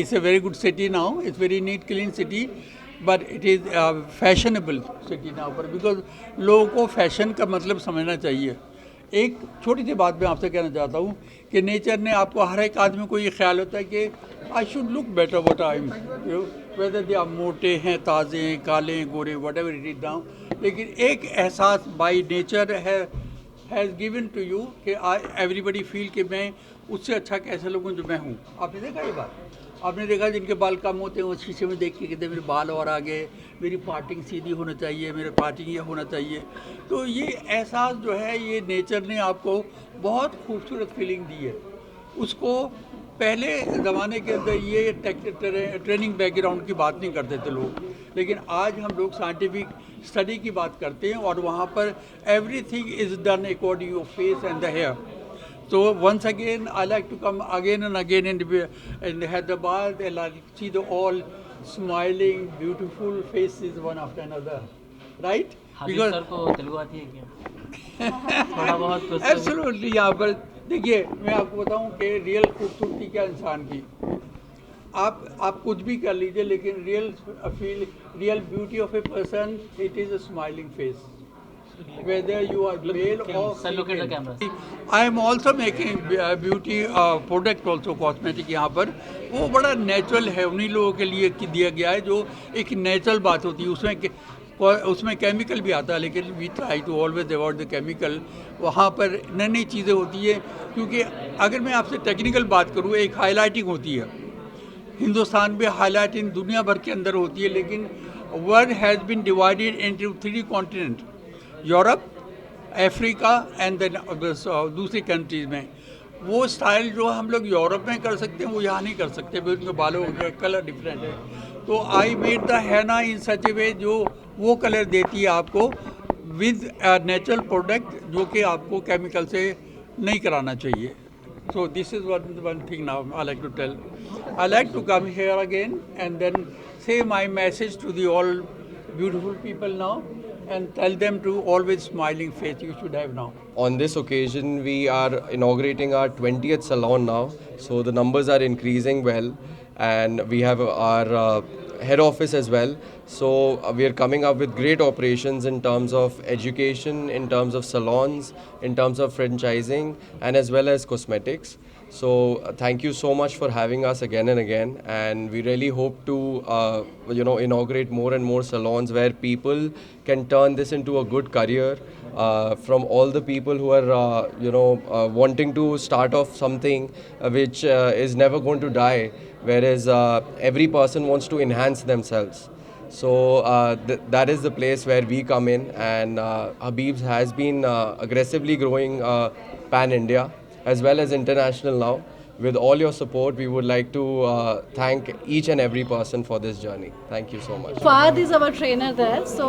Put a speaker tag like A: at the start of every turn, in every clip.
A: is a very good city now. It's very neat, clean city, but it is a fashionable city now. पर because लोगों को fashion का मतलब समझना चाहिए. एक छोटी सी बात मैं आपसे कहना चाहता हूँ कि नेचर ने आपको, हर एक आदमी को ये ख्याल होता है कि I should look better what I am, whether they are मोटे हैं, ताज़े हैं, काले हैं, गोरे, whatever it is now. लेकिन एक एहसास by nature has given to you कि एवरीबडी फील कि मैं उससे अच्छा कैसे लगूँ जो मैं हूँ. आपने देखा ये बात? आपने देखा जिनके बाल कम होते हैं वो शीशे में देख के कहते मेरे बाल और आगे, मेरी पार्टिंग सीधी होना चाहिए, मेरे पार्टिंग ये होना चाहिए. तो ये एहसास जो है ये नेचर ने आपको बहुत खूबसूरत फीलिंग दी है. उसको पहले ज़माने के अंदर ये ट्रेनिंग बैकग्राउंड की बात नहीं करते थे लोग, लेकिन आज हम लोग साइंटिफिक स्टडी की बात करते हैं और वहाँ पर everything is done according your face and the hair. So once again, I like to come again and again in Hyderabad and I see the all smiling, beautiful faces one after another, right?
B: Habib sir को तेलुगु आती है क्या? थोड़ा बहुत कुछ
A: Absolutely. यहाँ पर देखिए, मैं आपको बताऊँ कि रियल खूबसूरती क्या इंसान की. आप कुछ भी कर लीजिए, लेकिन real beauty of a person, it is a smiling face. Whether you are male or
B: Sir, look at the
A: female.
B: camera.
A: I am also making beauty product also cosmetic यहाँ पर. वो बड़ा नेचुरल है, उन्हीं लोगों के लिए दिया गया है जो एक नेचुरल बात होती है. उसमें केमिकल भी आता है, लेकिन we try to always avoid the chemical. वहाँ पर नई नई चीज़ें होती है, क्योंकि अगर मैं आपसे टेक्निकल बात करूँ, एक हाईलाइटिंग होती है. हिंदुस्तान में हाईलाइटिंग दुनिया भर के अंदर होती है, लेकिन world has been divided into 3 continent, Europe, Africa and then दूसरी कंट्रीज़ में. वो स्टाइल जो हम लोग यूरोप में कर सकते हैं वो यहाँ नहीं कर सकते, उनके बालों का कलर डिफरेंट है. तो आई मेड द हैना इन सच ए वे जो वो कलर देती है आपको विद नेचुरल प्रोडक्ट, जो कि आपको केमिकल से नहीं कराना चाहिए. So this is one thing now I like to tell. I like to come here again and then say my message to the all beautiful people now and tell them to always smiling face you should have now.
C: On this occasion, we are inaugurating our 20th salon now. So the numbers are increasing well, and we have our head office as well. So we are coming up with great operations in terms of education, in terms of salons, in terms of franchising, and as well as cosmetics. So thank you so much for having us again and again, and we really hope to inaugurate more and more salons where people can turn this into a good career. From all the people who are wanting to start off something which is never going to die, whereas every person wants to enhance themselves. So that is the place where we come in, and Habib's has been aggressively growing pan India as well as international now. With all your support, we would like to thank each and every person for this journey. Thank you so much.
D: Fahad is our trainer there, so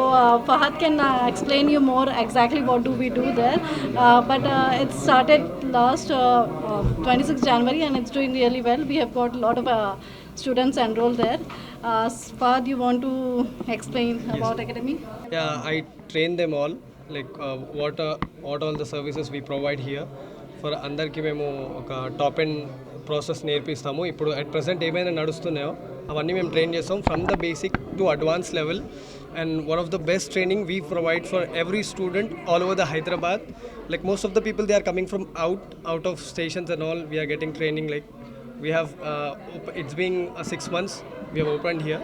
D: Fahad can explain you more exactly what do we do there. But it started last 26 January and it's doing really well. We have got a lot of students enrolled there. Fahad, you want to explain about Academy?
E: Yeah, I train them all, like what all the services we provide here. For అందరికీ మేము ఒక top and process నేర్పిస్తాము. ఇప్పుడు at present ఏమైనా నడుస్తున్నాయో అవన్నీ మేము train చేస్తాం from the basic to advance level. And one of the best training we provide for every student all over the Hyderabad. Like most of the people they are coming from out of stations and all. We are getting training. Like we have it's been 6 months we have opened here.